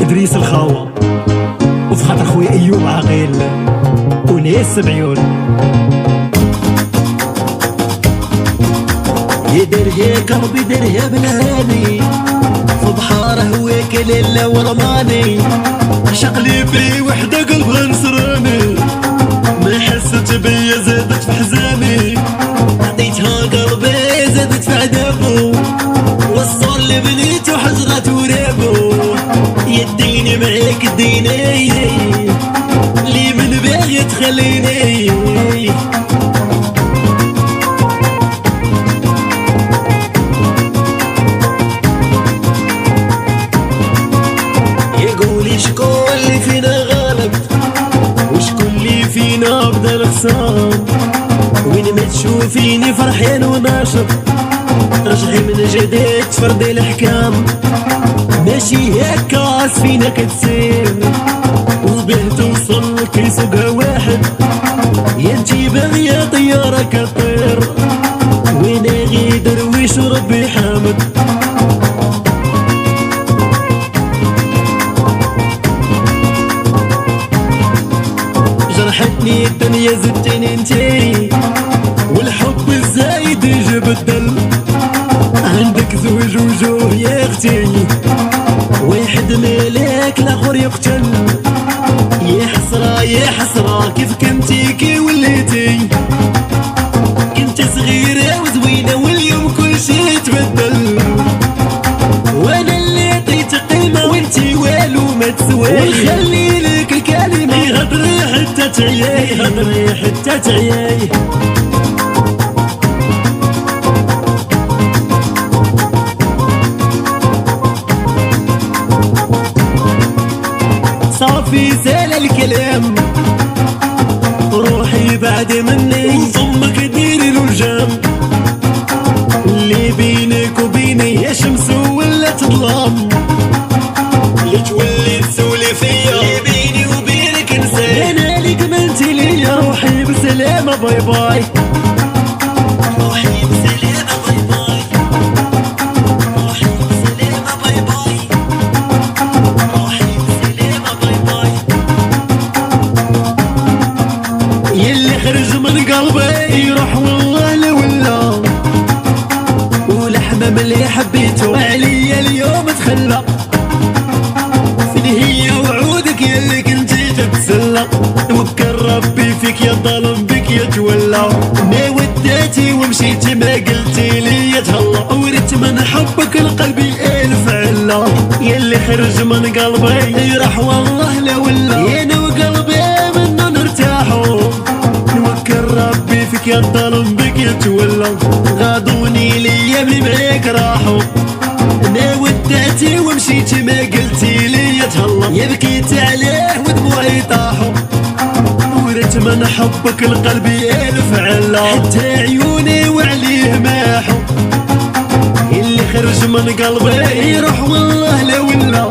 دريس الخاوة وفي خاطر خويا ايوب عقيل ونيس بعيون. يدري قلبي دريا بالهاني في بحاره هواك ليلة ورماني شقلي في وحدة قلبها نصراني ما حست بيا زادت في حزاني عطيتها قلبي زادت في عذابو وصل لي بنيت وحجرات ورابو يديني معاك الديني لي من باغي تخليني يقولي شكون اللي فينا غالب وشكون اللي فينا بدا الخصام وين ما تشوفيني فرحان وناشط رجعي من جديد تفردي الحكام ماشي هكا فينا كتسير وباه توصل كيسوقها واحد يا انتي باغية طيارة كطير وانا غي درويش وربي حامد. جرحتني الدنيا زدتني انتي والحب الزايد يجيب الدل عندك زوج وجوه يا اختي واحد مالك الاخر يقتل يا حسرة يا حسرة كيف كنتي كي وليتي كنت صغيرة وزوينة واليوم كل شي تبدل وانا اللي عطيت قيمة وانتي والو ما تسوي ونخلي لك الكلمة يهضري حتى تعياي يهضري حتى تعياي. صافي سال الكلام روحي بعد مني وضمك ديري له الجام اللي بينك وبيني يا شمس ولات ظلام اللي تولي تسولي فيا اللي بيني وبينك نسيت انا اللي كملتي ليا روحي بسلامة باي باي روحي بسلامة باي باي روحي بسلامة باي باي روحي بسلامة باي باي يلي خرج من قلبي يروح والله لولا والحمام اللي حبيته عليا اليوم تخلى فين هي وعودك يلي كنتي تتسلى وبكر ربي فيك يا ظالم بك يتولى ما وديتي ومشيتي ما قلتي لي تهلا وريت من حبك لقلبي الف علا يلي خرج من قلبي يروح والله لولا انا وقلبي منه نرتاحو نوكل ربي فيك يا ظالم بك يتولى غاضوني ليا اللي معاك راحوا انا وديتي ومشيتي ما قلتي لي تهلا يا بكيت عليه ودموعي طاحوا وريت من حبك لقلبي الف علا حتى عيوني وعليه ماحوا اللي خرج من قلبي يروح والله لولا